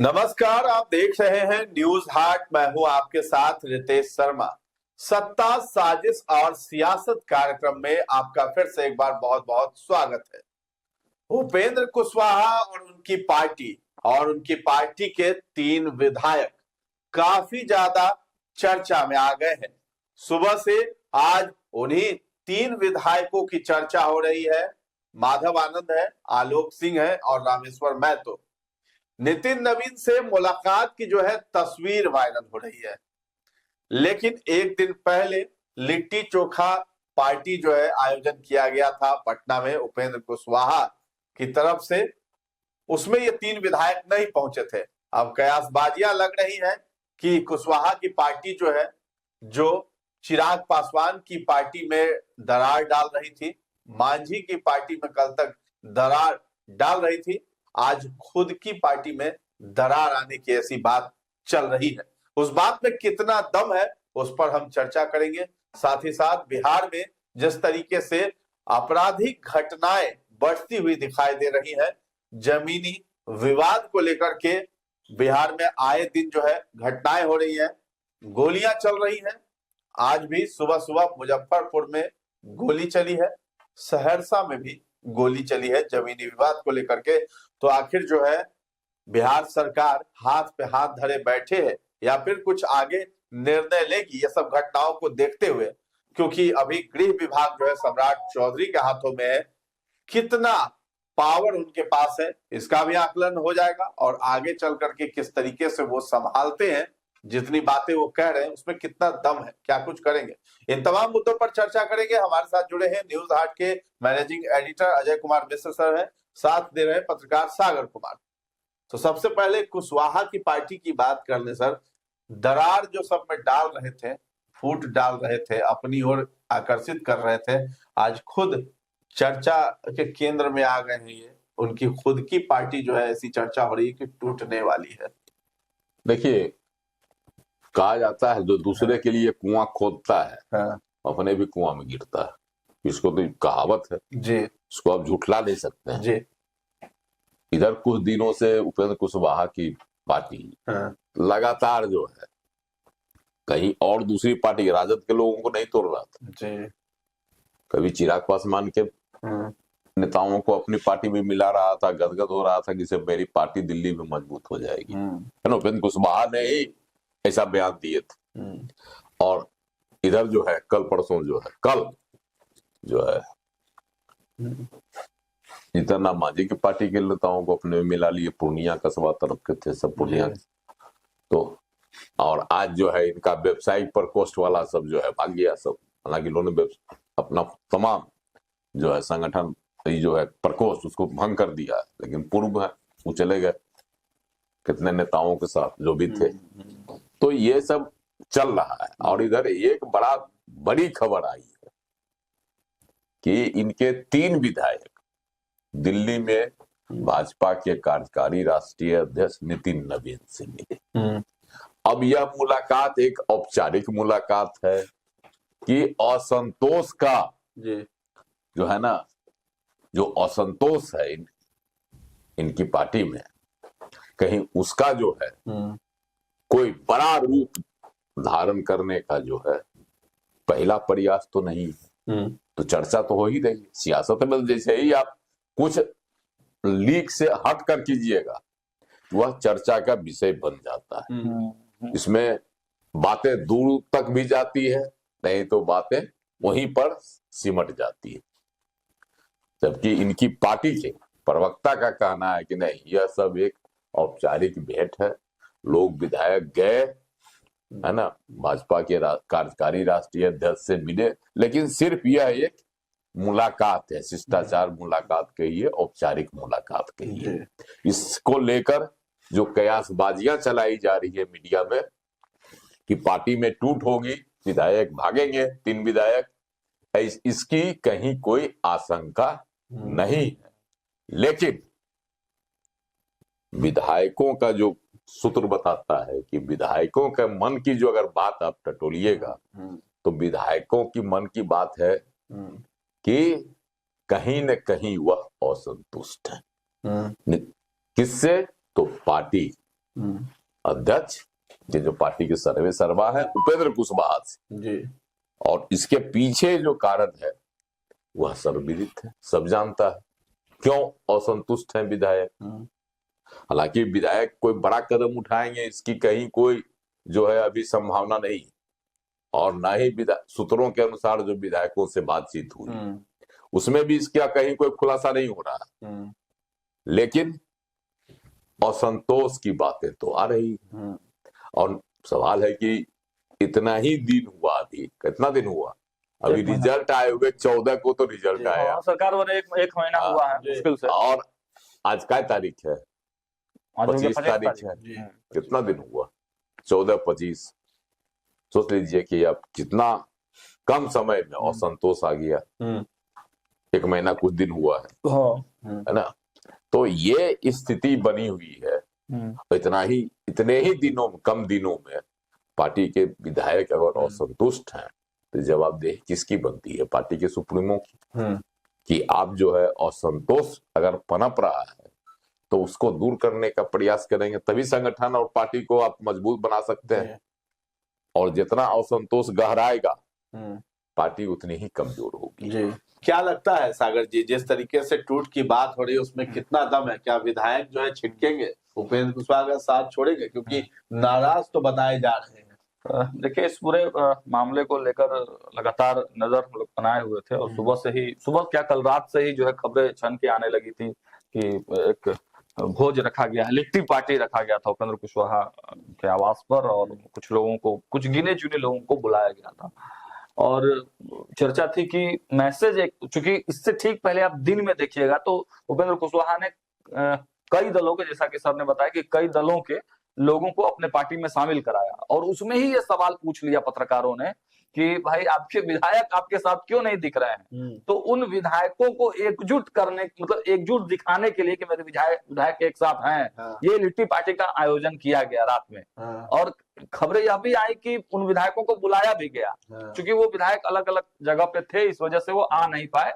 नमस्कार, आप देख रहे हैं न्यूज हाट। मैं हूं आपके साथ रितेश शर्मा। सत्ता, साजिश और सियासत कार्यक्रम में आपका फिर से एक बार बहुत बहुत स्वागत है। उपेंद्र कुशवाहा और उनकी पार्टी के 3 विधायक काफी ज्यादा चर्चा में आ गए हैं। सुबह से आज उन्हीं 3 विधायकों की चर्चा हो रही है। माधव आनंद है, आलोक सिंह है और रामेश्वर महतो। नितिन नवीन से मुलाकात की जो है तस्वीर वायरल हो रही है, लेकिन एक दिन पहले लिट्टी चोखा पार्टी जो है आयोजन किया गया था पटना में उपेंद्र कुशवाहा की तरफ से। उसमें ये 3 विधायक नहीं पहुंचे थे। अब कयासबाजियां लग रही है कि कुशवाहा की पार्टी जो है, जो चिराग पासवान की पार्टी में दरार डाल रही थी, मांझी की पार्टी में कल तक दरार डाल रही थी, आज खुद की पार्टी में दरार आने की ऐसी बात चल रही है। उस बात में कितना दम है उस पर हम चर्चा करेंगे। साथ ही साथ बिहार में जिस तरीके से आपराधिक घटनाएं बढ़ती हुई दिखाई दे रही है, जमीनी विवाद को लेकर के बिहार में आए दिन जो है घटनाएं हो रही हैं, गोलियां चल रही हैं। आज भी सुबह सुबह मुजफ्फरपुर में गोली चली है, सहरसा में भी गोली चली है जमीनी विवाद को लेकर के। तो आखिर जो है बिहार सरकार हाथ पे हाथ धरे बैठे है या फिर कुछ आगे निर्णय लेगी ये सब घटनाओं को देखते हुए, क्योंकि अभी गृह विभाग जो है सम्राट चौधरी के हाथों में है। कितना पावर उनके पास है इसका भी आकलन हो जाएगा और आगे चल करके किस तरीके से वो संभालते हैं, जितनी बातें वो कह रहे हैं उसमें कितना दम है, क्या कुछ करेंगे, इन तमाम मुद्दों पर चर्चा करेंगे। हमारे साथ जुड़े हैं न्यूज हाट के managing editor Ajay Kumar Mishra sir हैं, साथ दे रहे हैं पत्रकार सागर कुमार। तो सबसे पहले कुशवाहा की पार्टी की बात कर ले सर। दरार जो सब में डाल रहे थे, फूट डाल रहे थे, अपनी ओर आकर्षित कर रहे थे, आज खुद चर्चा के केंद्र में आ गए हैं। ये उनकी खुद की पार्टी जो है ऐसी चर्चा हो रही है कि टूटने वाली है। देखिए, कहा जाता है जो दूसरे के लिए कुआं खोदता है हाँ, अपने भी कुआं में गिरता है। इसको तो कहावत है जी, इसको आप झुठला नहीं सकते हैं। जी, इधर कुछ दिनों से उपेंद्र कुशवाहा की पार्टी हाँ, लगातार जो है कहीं और दूसरी पार्टी राजद के लोगों को नहीं तोड़ रहा था। जी, कभी चिराग पासवान के हाँ, नेताओं को अपनी पार्टी में मिला रहा था, गदगद हो रहा था कि से मेरी पार्टी दिल्ली में मजबूत हो जाएगी, है ना। उपेंद्र कुशवाहा ने ही ऐसा बयान दिए थे। और इधर जो है कल जो है जितना मांझी की पार्टी के नेताओं को अपने में मिला लिए, पूर्णिया कस्बा तरफ के थे सब, पूर्णिया तो। और आज जो है इनका वेबसाइट पर कोस्ट वाला सब जो है भाग गया सब। हालांकि इन्होंने अपना तमाम जो है संगठन जो है प्रकोष्ठ उसको भंग कर दिया, लेकिन पूर्व है वो चले गए कितने नेताओं के साथ जो भी थे। तो ये सब चल रहा है। और इधर एक बड़ी खबर आई है कि इनके 3 विधायक दिल्ली में भाजपा के कार्यकारी राष्ट्रीय अध्यक्ष नितिन नवीन से मिले। अब यह मुलाकात एक औपचारिक मुलाकात है कि असंतोष का जो है ना, जो असंतोष है इनकी पार्टी में, कहीं उसका जो है कोई बड़ा रूप धारण करने का जो है पहला प्रयास तो नहीं है। तो चर्चा तो हो ही रही। सियासत में जैसे ही आप कुछ लीक से हट कर कीजिएगा वह चर्चा का विषय बन जाता है। इसमें बातें दूर तक भी जाती है, नहीं तो बातें वहीं पर सिमट जाती है। जबकि इनकी पार्टी के प्रवक्ता का कहना है कि नहीं, यह सब एक औपचारिक भेंट है। लोग विधायक गए, है ना, भाजपा के कार्यकारी राष्ट्रीय अध्यक्ष से मिले, लेकिन सिर्फ यह एक मुलाकात है, शिष्टाचार मुलाकात कहिए, औपचारिक मुलाकात कहिए। इसको लेकर जो कयासबाजियां चलाई जा रही है मीडिया में कि पार्टी में टूट होगी, विधायक भागेंगे, 3 विधायक, इसकी कहीं कोई आशंका नहीं है। लेकिन विधायकों का जो सूत्र बताता है कि विधायकों के मन की जो अगर बात आप टटोलिएगा तो विधायकों की मन की बात है कि कहीं न कहीं वह असंतुष्ट है। किससे? तो पार्टी अध्यक्ष ये जो पार्टी के सर्वे सर्वा है उपेंद्र कुशवाहा से जी। और इसके पीछे जो कारण है वह सर्वविदित है, सब जानता है क्यों असंतुष्ट है विधायक। हालांकि विधायक कोई बड़ा कदम उठाएंगे इसकी कहीं कोई जो है अभी संभावना नहीं, और ना ही सूत्रों के अनुसार जो विधायकों से बातचीत हुई उसमें भी इसका कहीं कोई खुलासा नहीं हो रहा, लेकिन असंतोष की बातें तो आ रही है। और सवाल है कि इतना ही दिन हुआ, अभी कितना दिन हुआ, अभी रिजल्ट आए हुए 14 को तो रिजल्ट आया, सरकार बने एक महीना हुआ है मुश्किल से, और आज क्या तारीख है, 25 तारीख है, कितना दिन हुआ, 14-25। सोच लीजिए कि अब कितना कम समय में असंतोष आ गया, एक महीना कुछ दिन हुआ है ना। तो ये स्थिति बनी हुई है। इतने ही दिनों में, कम दिनों में पार्टी के विधायक अगर असंतुष्ट हैं तो जवाबदेही किसकी बनती है, पार्टी के सुप्रीमो की, कि आप जो है असंतोष अगर पनप रहा है तो उसको दूर करने का प्रयास करेंगे, तभी संगठन और पार्टी को आप मजबूत बना सकते हैं। और जितना असंतोष गहराएगा पार्टी उतनी ही कमजोर होगी। जी। क्या लगता है सागर जी, जिस तरीके से टूट की बात हो रही है उसमें कितना दम है? क्या विधायक जो है छिटकेंगे, उपेंद्र कुशवाहा का साथ छोड़ेंगे, क्योंकि नाराज तो बताए जा रहे हैं? देखिए, इस पूरे मामले को लेकर लगातार नजर हम लोग बनाए हुए थे, और सुबह क्या कल रात से ही जो है खबरें छन के आने लगी थी कि एक भोज रखा गया है, लिट्टी पार्टी रखा गया था उपेंद्र कुशवाहा के आवास पर, और कुछ लोगों को, कुछ गिने चुने लोगों को बुलाया गया था। और चर्चा थी कि मैसेज एक, चूंकि इससे ठीक पहले आप दिन में देखिएगा तो उपेंद्र कुशवाहा ने कई दलों के, जैसा कि सर ने बताया कि कई दलों के लोगों को अपने पार्टी में शामिल कराया, और उसमें ही ये सवाल पूछ लिया पत्रकारों ने कि भाई आपके विधायक आपके साथ क्यों नहीं दिख रहे हैं। तो उन विधायकों को एकजुट करने, मतलब एकजुट दिखाने के लिए कि मेरे विधायक एक साथ हैं, ये लिट्टी पार्टी का आयोजन किया गया रात में। और खबरें यह भी आई कि उन विधायकों को बुलाया भी गया, क्योंकि वो विधायक अलग अलग जगह पे थे, इस वजह से वो आ नहीं पाए।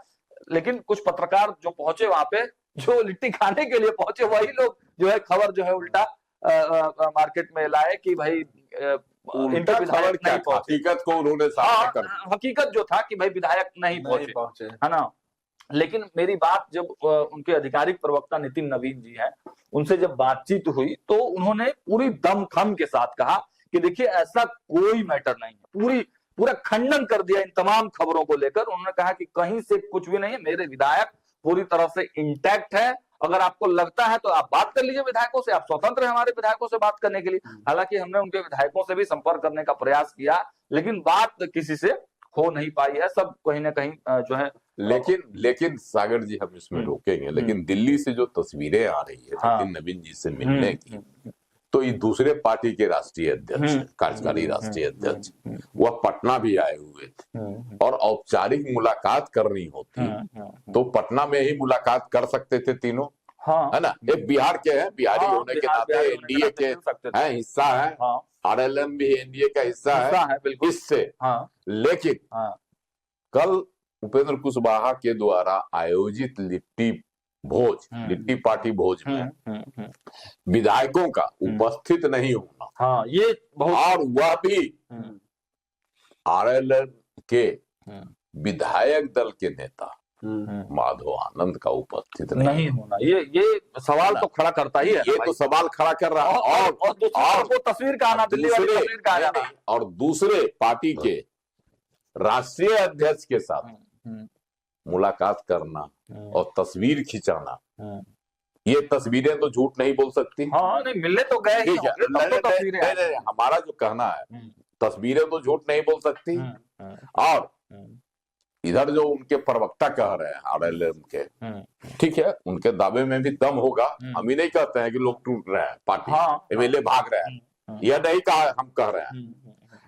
लेकिन कुछ पत्रकार जो पहुंचे वहां पे, जो लिट्टी खाने के लिए पहुंचे, वही लोग जो है खबर जो है उल्टा मार्केट में लाए कि भाई इनके विधायक नहीं पहुंचे। हकीकत को उन्होंने सामने कर दिया। हकीकत जो था कि भाई विधायक नहीं पहुंचे, है ना। लेकिन मेरी बात जब उनके आधिकारिक प्रवक्ता नितिन नवीन जी हैं, उनसे जब बातचीत हुई तो उन्होंने पूरी दमखम के साथ कहा कि देखिए ऐसा कोई मैटर नहीं है, पूरा खंडन कर दिया इन तमाम खबरों को लेकर। उन्होंने कहा कि कहीं से कुछ भी नहीं है, मेरे विधायक पूरी तरह से इंटैक्ट है, अगर आपको लगता है तो आप बात कर लीजिए विधायकों से, आप स्वतंत्र हैं हमारे विधायकों से बात करने के लिए। हालांकि हमने उनके विधायकों से भी संपर्क करने का प्रयास किया, लेकिन बात किसी से हो नहीं पाई है, सब कहीं ना कहीं जो है। लेकिन सागर जी हम इसमें रोकेंगे, लेकिन दिल्ली से जो तस्वीरें आ रही है नितिन नवीन जी से मिलने की, तो ये दूसरे पार्टी के राष्ट्रीय अध्यक्ष, कार्यकारी राष्ट्रीय अध्यक्ष, वह पटना भी आए हुए थे, और औपचारिक मुलाकात करनी होती तो पटना में ही मुलाकात कर सकते थे तीनों, है ना। एक बिहार के हैं, बिहारी होने के नाते एनडीए के हैं, हिस्सा है, आरएलएम भी एनडीए का हिस्सा है इससे। लेकिन कल उपेंद्र कुशवाहा के द्वारा आयोजित लिट्टी पार्टी भोज में विधायकों का उपस्थित नहीं होना, ये बहुत, और वह भी आरएलएल के विधायक दल के नेता माधव आनंद का उपस्थित नहीं होना, ये सवाल तो खड़ा करता ही है, ये तो सवाल खड़ा कर रहा है। और तस्वीर का आना, दिल्ली वाली तस्वीर का आना, और दूसरे पार्टी के राष्ट्रीय अध्यक्ष के साथ मुलाकात करना और तस्वीर खिंचाना, ये तस्वीरें तो झूठ नहीं बोल सकती। नहीं, मिलने तो गए ही होंगे, तब तो तस्वीरें नहीं, हमारा जो कहना है, तस्वीरें तो झूठ नहीं बोल सकती। और इधर जो उनके प्रवक्ता कह रहे हैं आरएलएम के, ठीक है, उनके दावे में भी दम होगा। हम ही नहीं कहते हैं कि लोग टूट रहे हैं, पार्टी एमएलए भाग रहे हैं, यह नहीं कहा, हम कह रहे हैं।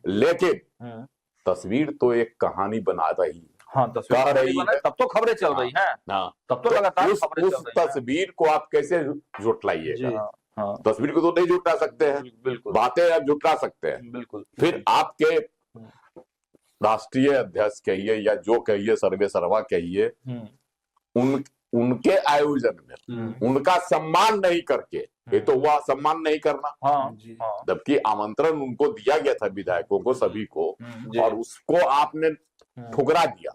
लेकिन तस्वीर तो एक कहानी बना रही है, कह रही है, तब तो खबरें चल रही हैं, तब तो लगातार खबरें चल रही हैं। तस्वीर को आप कैसे झुटलाइएगा? तस्वीर को तो नहीं झुटला सकते हैं, बिल्कुल, बातें आप झुटला सकते हैं, बिल्कुल। फिर आपके राष्ट्रीय अध्यक्ष कहिए या जो कहिए, सर्वे सर्वा कहिए, उनके आयोजन में उनका सम्मान नहीं करके ये तो हुआ सम्मान नहीं करना। हाँ जी। हाँ जबकि आमंत्रण उनको दिया गया था विधायकों को सभी को, जी। और उसको आपने ठुकरा दिया।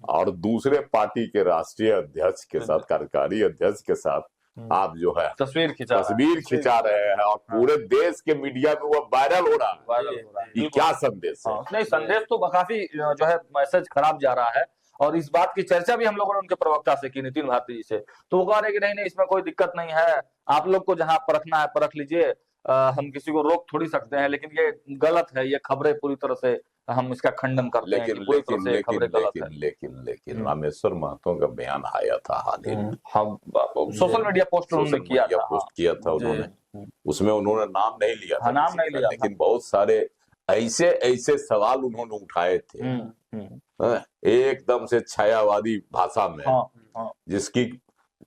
और दूसरे पार्टी के राष्ट्रीय अध्यक्ष के साथ, कार्यकारी अध्यक्ष के साथ आप जो है तस्वीर खिंचा रहे हैं, और पूरे देश के मीडिया में वो वायरल हो रहा है। वायरल हो रहा है। ये क्या संदेश है? हाँ, नहीं संदेश तो काफी जो है मैसेज खराब जा रहा है। और इस बात की चर्चा भी हम लोगों ने उनके प्रवक्ता से की, नितिन भारती जी से, तो वो कह रहे कि नहीं इसमें कोई दिक्कत नहीं है, आप लोग को जहां परखना है परख लीजिए, हम किसी को रोक थोड़ी सकते हैं, लेकिन ये गलत है, ये खबरें पूरी तरह से हम इसका खंडन करते हैं कि पूरी तरह से खबरें गलत है। लेकिन रामेश्वर महतो का बयान आया था हाल ही में, हम सोशल मीडिया पोस्ट उन्होंने किया था उन्होंने, उसमें उन्होंने नाम नहीं लिया था, नाम नहीं लिया, लेकिन बहुत सारे ऐसे सवाल उन्होंने उठाए थे एकदम से छायावादी भाषा में, जिसकी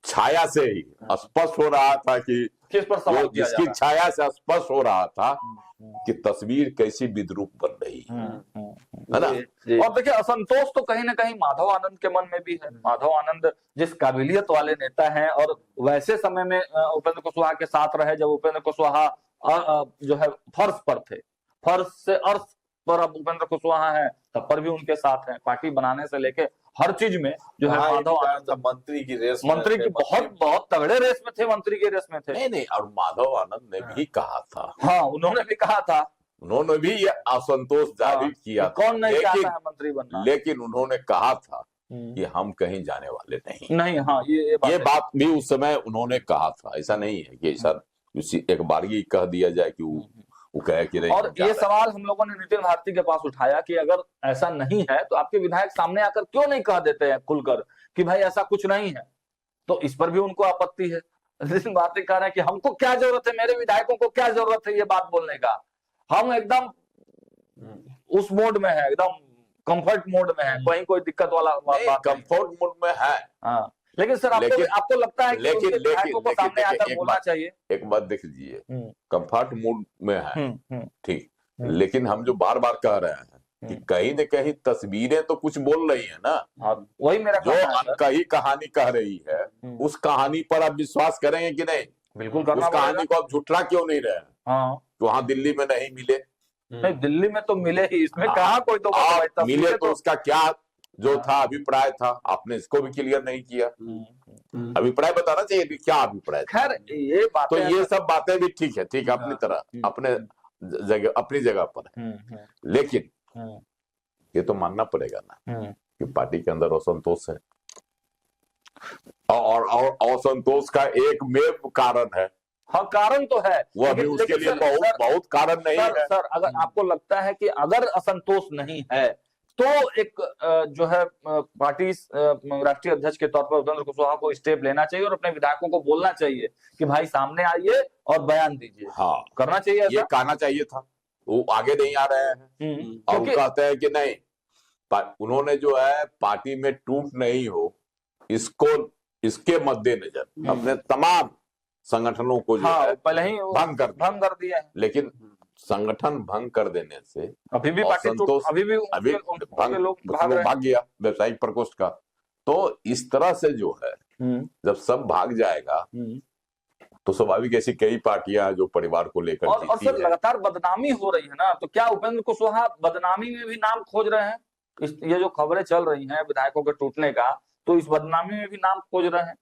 छाया से ही स्पष्ट हो रहा था कि किस पर सवाल किया जा रहा है। जिसकी छाया से स्पष्ट हो रहा था कि तस्वीर कैसी विद्रूप बन रही है ना। और देखिए असंतोष तो कहीं ना कहीं माधव आनंद के मन में भी है। माधव आनंद जिस काबिलियत वाले नेता हैं, और वैसे समय में उपेंद्र कुशवाहा के साथ रहे जब उपेंद्र कुशवाहा जो है फर्श पर थे, फर्श से अर्श पर अब उपेंद्र कुशवाहा है, तब पर भी उनके साथ हैं, पार्टी बनाने से लेके हर चीज में जो है माधव आनंद मंत्री की रेस, मंत्री की बहुत तगड़े रेस में थे, मंत्री के रेस में थे। नहीं, और माधव आनंद ने भी कहा था, हाँ उन्होंने भी कहा था, उन्होंने भी ये असंतोष जाहिर किया, कौन नहीं चाहता है मंत्री बनना, लेकिन उन्होंने कहा था कि हम कहीं जाने वाले नहीं। हाँ ये बात भी उस समय उन्होंने कहा था, ऐसा नहीं है कि ऐसा एक बारगी कह दिया जाए कि वो कहे कि नहीं। और ये सवाल हम लोगों ने नितिन भारती के पास उठाया कि अगर ऐसा नहीं है तो आपके विधायक सामने आकर क्यों नहीं कह देते हैं खुलकर कि भाई ऐसा कुछ नहीं है, तो इस पर भी उनको आपत्ति है। नितिन भारती कह रहे हैं कि हमको क्या जरूरत है, मेरे विधायकों को क्या जरूरत है ये बात बोलने का, हम एकदम उस मोड में है, एकदम कंफर्ट मोड में है, कहीं कोई दिक्कत वाला बात कंफर्ट मोड में है। हाँ लेकिन सर आपको लगता है कि विधायकों को सामने आकर बोलना चाहिए? एक बात देख लीजिए, कंफर्ट मोड में है ठीक, लेकिन हम जो बार बार कह रहे हैं कि कहीं न कहीं तस्वीरें तो कुछ बोल रही है ना, वही मेरा जो कहीं कहानी कह रही है, उस कहानी पर आप विश्वास करेंगे कि नहीं? बिल्कुल उस कहानी को आप झुठला क्यों नहीं रहे? तो वहां दिल्ली में नहीं मिले, नहीं दिल्ली में तो मिले ही, इसमें कहा कोई तो मिले, तो उसका क्या जो था अभिप्राय था, आपने इसको भी क्लियर नहीं किया। अभिप्राय बताना चाहिए कि क्या अभिप्राय। खैर ये बात, तो ये सब बातें भी ठीक है, ठीक है, अपनी तरह अपनी जगह पर है, लेकिन ये तो मानना पड़ेगा ना कि पार्टी के अंदर असंतोष है, और असंतोष का एकमेव कारण है। हाँ कारण तो है, वो अभी उसके लिए बहुत कारण नहीं है। सर अगर आपको लगता है कि अगर असंतोष नहीं है तो एक जो है पार्टी राष्ट्रीय अध्यक्ष के तौर पर उपेंद्र कुशवाहा को स्टेप लेना चाहिए और अपने विधायकों को बोलना चाहिए कि भाई सामने आइए और बयान दीजिए। हाँ करना चाहिए, ये कहना चाहिए था, वो आगे नहीं आ रहे हैं और वो कहते हैं कि नहीं, उन्होंने जो है पार्टी में टूट नहीं हो इसके मद्देनजर अपने तमाम संगठनों को जो है पहले ही भंग कर दिया है। लेकिन संगठन भंग कर देने से अभी भी पार्टी अभी भाग गया व्यावसायिक प्रकोष्ठ का। तो इस तरह से जो है जब सब भाग जाएगा तो स्वाभाविक ऐसी कई पार्टियां जो परिवार को लेकर और सर लगातार बदनामी हो रही है ना, तो क्या उपेंद्र कुशवाहा बदनामी में भी नाम खोज रहे हैं? ये जो खबरें चल रही हैं विधायकों के टूटने का, तो इस बदनामी में भी नाम खोज रहे हैं?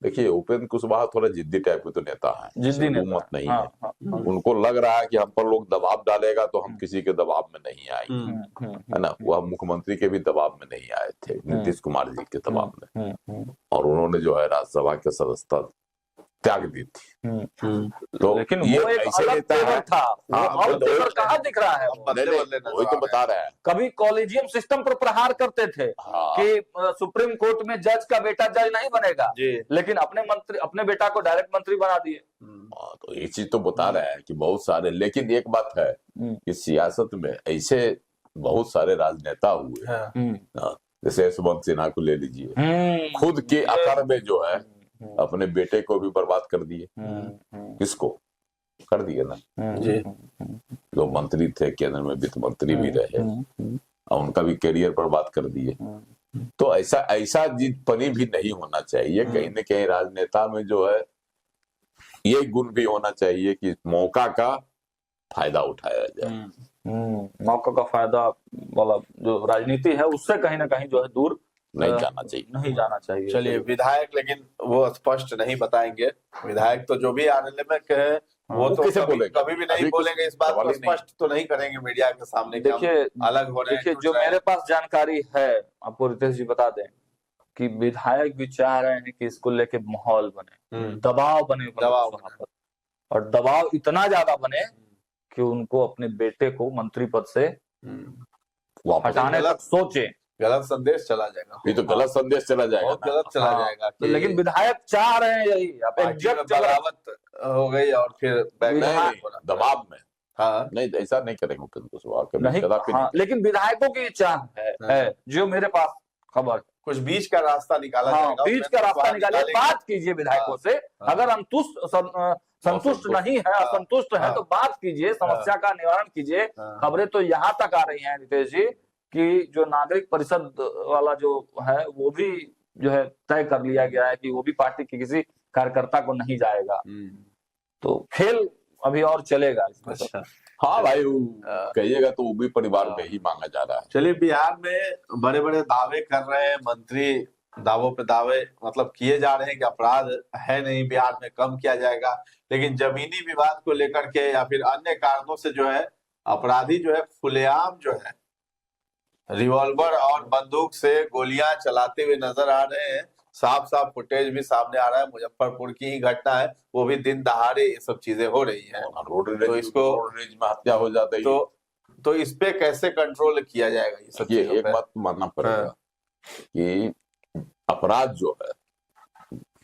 देखिए उपेंद्र कुशवाहा थोड़ा जिद्दी टाइप के तो नेता है, जिद्दी हुकूमत नहीं है। उनको लग रहा है कि हम पर लोग दबाव डालेगा तो हम किसी के दबाव में नहीं आएंगे, है ना। वह मुख्यमंत्री के भी दबाव में नहीं आए थे, नीतीश कुमार जी के दबाव में, और उन्होंने जो है राज्यसभा के सदस्यता त्याग दी थी। तो लेकिन ये वो एक अलग तेवर था, अब तेवर कहाँ दिख रहा है? वही तो बता रहे हैं। कभी कॉलेजियम सिस्टम पर प्रहार करते थे कि सुप्रीम कोर्ट में जज का बेटा जज नहीं बनेगा, लेकिन अपने बेटा को डायरेक्ट मंत्री बना दिए। तो ये चीज तो बता रहे हैं कि बहुत सारे, लेकिन एक बात है कि सियासत में ऐसे बहुत सारे राजनेता हुए, जैसे यशवंत सिन्हा को ले लीजिए, खुद के अकर में जो है अपने बेटे को भी बर्बाद कर दिए। किसको कर दिए ना, जो मंत्री थे, केंद्र में वित्त मंत्री भी रहे, और उनका भी करियर बर्बाद कर दिए। तो ऐसा जीतपनी भी नहीं होना चाहिए। कहीं न कहीं राजनेता में जो है ये गुण भी होना चाहिए कि मौका का फायदा उठाया जाए। मौका का फायदा वाला जो राजनीति है उससे कहीं ना कहीं जो है दूर नहीं जाना चाहिए। नहीं जाना चाहिए। चलिए, विधायक लेकिन वो स्पष्ट नहीं बताएंगे। विधायक तो जो भी आने में कहे वो तो किसे बोलेगा? कभी भी नहीं अभी बोलेंगे, इस बात को सवाल ही नहीं। स्पष्ट तो नहीं करेंगे मीडिया के सामने कि हम देखिए अलग हो रहे हैं, देखिए टूट जो रहे हैं। मेरे पास जानकारी है, आपको रितेश जी बता दें कि विधायक भी चाह रहे हैं कि इसको लेके माहौल बने, दबाव बने दबाव वहां पर, और दबाव इतना ज्यादा बने कि उनको अपने बेटे को मंत्री पद से वापस हटाने तक सोचे। गलत संदेश चला जाएगा, ये तो गलत संदेश चला जाएगा बहुत ना। गलत चला हाँ, जाएगा तो कि लेकिन विधायक चाह रहे हैं यही। अब पार्टी में एग्जैक्ट जगह बगावत हो गई और फिर नहीं, दबाव में हाँ नहीं, ऐसा नहीं करेंगे उपेंद्र कुशवाहा कभी, नहीं, कदापि हाँ, नहीं। लेकिन विधायकों की चाह है जो मेरे पास खबर। कुछ बीच का रास्ता निकाला हाँ, जाएगा, बीच का रास्ता निकालिए, बात कीजिए विधायकों से। अगर संतुष्ट नहीं है, असंतुष्ट है, तो बात कीजिए, समस्या का निवारण कीजिए। खबरें तो यहाँ तक आ रही हैं रितेश जी कि जो नागरिक परिषद वाला जो है वो भी जो है तय कर लिया गया है कि वो भी पार्टी के किसी कार्यकर्ता को नहीं जाएगा। तो खेल अभी और चलेगा इसमें। अच्छा, हाँ भाई, कहिएगा तो उबी परिवार में ही मांगा जा रहा है। चलिए, बिहार में बड़े बड़े दावे कर रहे हैं मंत्री, दावों पे दावे मतलब किए जा रहे हैं कि अपराध है नहीं बिहार में, कम किया जाएगा, लेकिन जमीनी विवाद को लेकर के या फिर अन्य कारणों से जो है अपराधी जो है खुलेआम जो है रिवॉल्वर और बंदूक से गोलियां चलाते हुए नजर आ रहे हैं। साफ साफ फुटेज भी सामने आ रहा है, मुजफ्फरपुर की ही घटना है, वो भी दिन दहाड़े ये सब चीजें हो रही हैं। रोड तो रेज में हत्या हो जाती है। तो इस पे कैसे कंट्रोल किया जाएगा ये सब? ये एक बात मानना पड़ेगा कि अपराध जो है,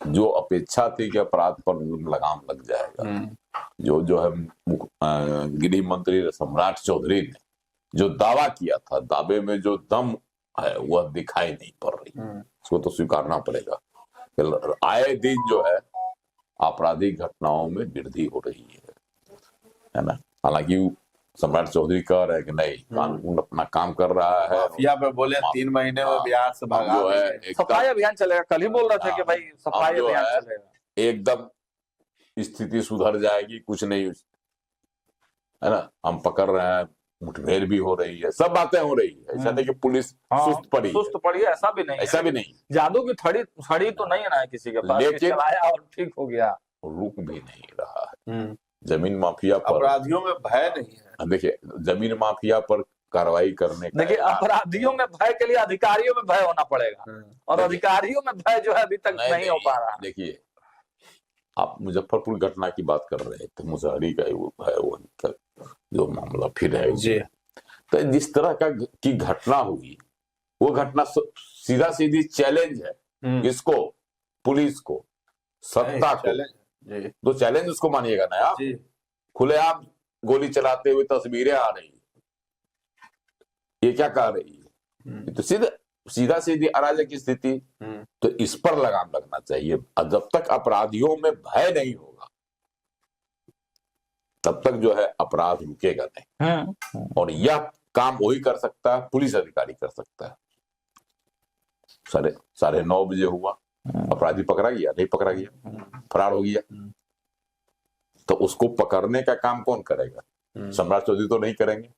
जो अपेक्षा थी कि अपराध पर लगाम लग जाएगा, जो है गृह मंत्री सम्राट चौधरी ने जो दावा किया था, दावे में जो दम है वह दिखाई नहीं पड़ रही। इसको तो स्वीकारना पड़ेगा। आए दिन जो है आपराधिक घटनाओं में वृद्धि हो रही है ना। हालांकि सम्राट चौधरी कह रहे हैं कि नहीं, कानून अपना काम कर रहा है। माफिया पे बोले 3 महीने में बिहार से भगा जो है सफाई अभियान चलेगा। कल ही बोल रहे थे कि भाई सफाई अभियान चलेगा, एकदम स्थिति सुधर जाएगी, कुछ नहीं है ना। हम पकड़ रहे हैं, मुठभेड़ भी हो रही है, सब बातें हो रही है। ऐसा नहीं कि पुलिस सुस्त पड़ी है, ऐसा भी नहीं, ऐसा भी नहीं। जादू की छड़ी तो नहीं है ना किसी के पास, लेकिन चलाया और ठीक हो गया। रुक भी नहीं रहा है। जमीन माफिया पर अपराधियों में भय नहीं है। देखिए, जमीन माफिया पर कार्रवाई करने का, देखिए अपराधियों में भय के लिए अधिकारियों में भय होना पड़ेगा, और अधिकारियों में भय जो है अभी तक नहीं हो पा रहा। देखिए, आप मुजफ्फरपुर घटना की बात कर रहे थे, मुसहरी का वो जो मामला फिर है जी। तो जिस तरह का की घटना हुई, वो घटना सीधा सीधी चैलेंज है इसको, पुलिस को, सत्ता को। तो चैलेंज उसको मानिएगा ना आप। खुलेआम गोली चलाते हुए तस्वीरें आ रही, ये क्या कह रही है? तो सीधा सीधी अराजक की स्थिति। तो इस पर लगाम लगना चाहिए। जब तक अपराधियों में भय नहीं होगा तब तक जो है अपराध रुकेगा नहीं। और यह काम वही कर सकता है, पुलिस अधिकारी कर सकता है। 9:30 बजे हुआ, अपराधी पकड़ा गया? नहीं पकड़ा गया, फरार हो गया। तो उसको पकड़ने का काम कौन करेगा? सम्राट चौधरी तो नहीं करेंगे,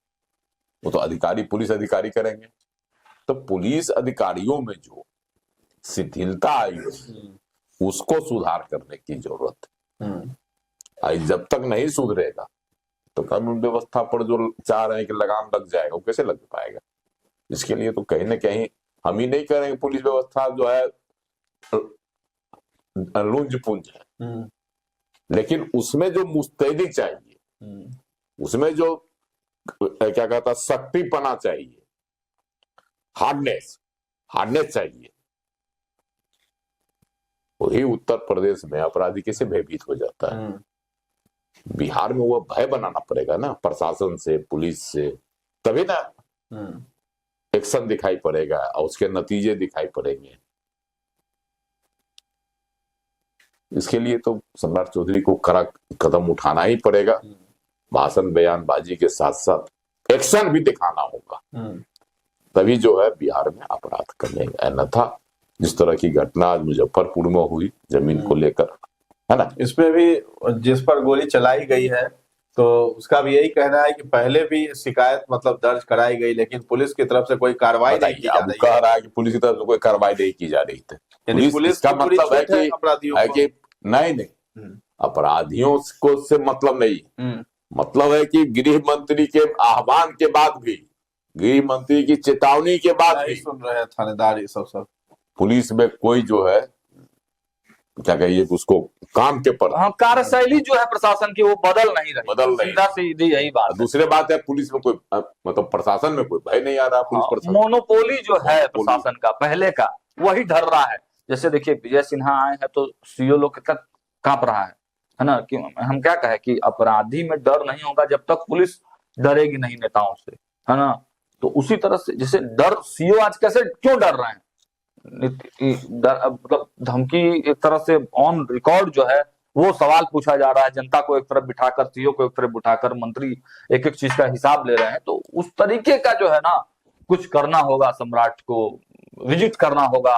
वो तो अधिकारी, पुलिस अधिकारी करेंगे। तो पुलिस अधिकारियों में जो शिथिलता आई उसको सुधार करने की जरूरत है। जब तक नहीं सुधरेगा तो कानून व्यवस्था पर जो चाह रहे हैं कि लगाम लग जाएगा, वो कैसे लग पाएगा? इसके लिए तो कहीं ना कहीं हम ही नहीं करेंगे। पुलिस व्यवस्था जो है लुंज पुंज है, लेकिन उसमें जो मुस्तैदी चाहिए, उसमें जो क्या कहता शक्तिपना चाहिए, हार्डनेस चाहिए, वही उत्तर प्रदेश में अपराधी कैसे भयभीत हो जाता है। बिहार में वो भय बनाना पड़ेगा ना, प्रशासन से, पुलिस से, तभी ना एक्शन दिखाई पड़ेगा और उसके नतीजे दिखाई पड़ेंगे। इसके लिए तो सम्राट चौधरी को कड़ा कदम उठाना ही पड़ेगा। भाषण बयानबाजी के साथ साथ एक्शन भी दिखाना होगा, तभी जो है बिहार में अपराध कमेगा। अन्यथा जिस तरह की घटना आज मुजफ्फरपुर में हुई, जमीन को लेकर, है ना। इसमें भी जिस पर गोली चलाई गई है तो उसका भी यही कहना है कि पहले भी शिकायत मतलब दर्ज कराई गई, लेकिन पुलिस की तरफ से कोई कार्रवाई नहीं की बताइए, जा अब रही कह है। रहा है कि पुलिस की तरफ से कोई कार्रवाई नहीं की जा रही थी। यानी पुलिस इसका की पूरी मतलब छूट है अपराधियों है को। कि नहीं, अपराधियों को से मतलब नहीं, मतलब है कि गृह मंत्री के आह्वान के बाद भी, गृह मंत्री की चेतावनी के बाद नहीं भी सुन रहे हैं थानेदार ये सब पुलिस में कोई जो है क्या कहिए उसको काम के पर हाँ, कार्यशैली जो है प्रशासन की वो बदल नहीं रही, सीधा सीधी यही बात है। दूसरी बात है पुलिस में कोई मतलब प्रशासन में कोई भय नहीं आ रहा। पुलिस प्रशासन मोनोपोली जो है प्रशासन का पहले का वही ढल रहा है। जैसे देखिए विजय सिन्हा आए हैं तो सीओ लोग कितना कांप रहा है ना। कि हम क्या कहें कि अपराधी में डर नहीं होगा जब तक पुलिस डरेगी नहीं नेताओं से, है ना। तो उसी तरह से जैसे डर सीओ आज कैसे क्यों डर रहे हैं, मतलब धमकी एक तरह से ऑन रिकॉर्ड जो है वो सवाल पूछा जा रहा है, जनता को एक तरफ बिठाकर, सीओ को एक तरफ बिठाकर मंत्री एक एक चीज का हिसाब ले रहे हैं। तो उस तरीके का जो है ना कुछ करना होगा, सम्राट को विजिट करना होगा,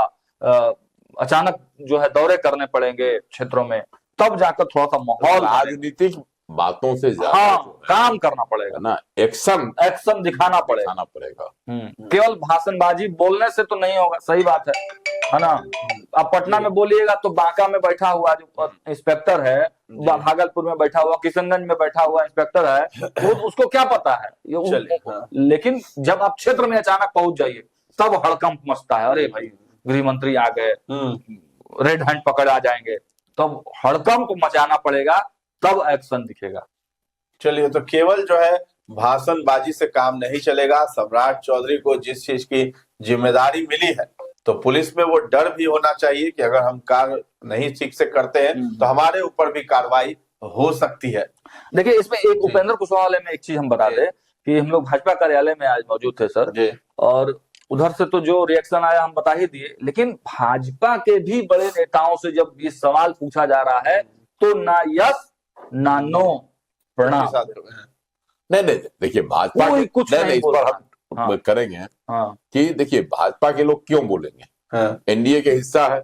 अचानक जो है दौरे करने पड़ेंगे क्षेत्रों में, तब जाकर थोड़ा सा माहौल राजनीतिक बातों से ज्यादा हाँ जो है काम करना पड़ेगा ना, एक्शन दिखाना पड़ेगा। केवल भाषणबाजी बोलने से तो नहीं होगा, सही बात है ना। अब पटना में बोलिएगा तो बांका में बैठा हुआ जो इंस्पेक्टर है, भागलपुर में बैठा हुआ, किशनगंज में बैठा हुआ इंस्पेक्टर है, वो उसको क्या पता है लेकिन जब आप क्षेत्र में अचानक पहुंच जाइए तब हड़कंप मचता है, अरे भाई गृह मंत्री आ गए, रेड हैंड पकड़ आ जाएंगे, तब हड़कंप मचाना पड़ेगा, तब एक्शन दिखेगा। चलिए, तो केवल जो है भाषणबाजी से काम नहीं चलेगा। सम्राट चौधरी को जिस चीज की जिम्मेदारी मिली है तो पुलिस में वो डर भी होना चाहिए कि अगर हम कार्य नहीं ठीक से करते हैं तो हमारे ऊपर भी कार्रवाई हो सकती है। देखिए इसमें एक उपेंद्र कुशवाहा में एक चीज हम बता दें कि हम लोग भाजपा कार्यालय में आज मौजूद थे सर, और उधर से तो जो रिएक्शन आया हम बता ही दिए, लेकिन भाजपा के भी बड़े नेताओं से जब ये सवाल पूछा जा रहा है तो ना यस ना नो प्रणाम। नहीं देखिए भाजपा कुछ नहीं, इस पर हम करेंगे कि देखिए भाजपा के लोग क्यों बोलेंगे, एनडीए के हिस्सा है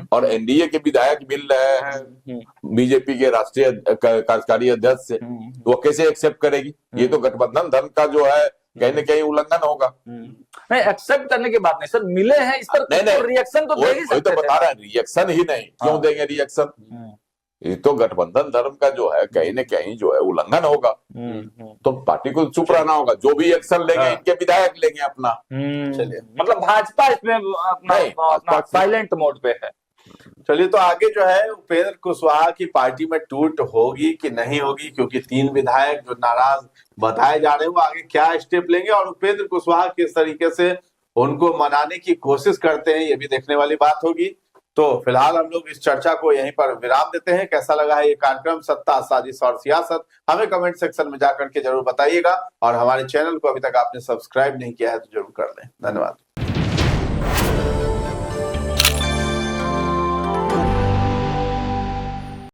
और एनडीए के विधायक मिल रहे हैं बीजेपी के राष्ट्रीय कार्यकारी अध्यक्ष से, वो कैसे एक्सेप्ट करेगी। ये तो गठबंधन धर्म का जो है कहीं न कहीं उल्लंघन होगा। नहीं एक्सेप्ट करने की बात नहीं सर, मिले हैं इस पर नहीं, रिएक्शन तो दे ही सकते, तो बता रहे हैं रिएक्शन ही नहीं, क्यों देंगे रिएक्शन। ये तो गठबंधन धर्म का जो है कहीं न कहीं जो है उल्लंघन होगा, तो पार्टी को चुप रहना होगा। जो भी एक्शन लेंगे इनके विधायक लेंगे अपना। चलिए, मतलब भाजपा इसमें अपना साइलेंट मोड पे है। चलिए, तो आगे जो है उपेंद्र कुशवाहा की पार्टी में टूट होगी कि नहीं होगी, क्योंकि 3 विधायक जो नाराज बताए जा रहे हैं वो आगे क्या स्टेप लेंगे और उपेंद्र कुशवाहा किस तरीके से उनको मनाने की कोशिश करते हैं, ये भी देखने वाली बात होगी। तो फिलहाल हम लोग इस चर्चा को यहीं पर विराम देते हैं। कैसा लगा है ये कार्यक्रम सत्ता, साजिश और सियासत, हमें कमेंट सेक्शन में जाकर के जरूर बताइएगा, और हमारे चैनल को अभी तक आपने सब्सक्राइब नहीं किया है तो जरूर कर लें। धन्यवाद।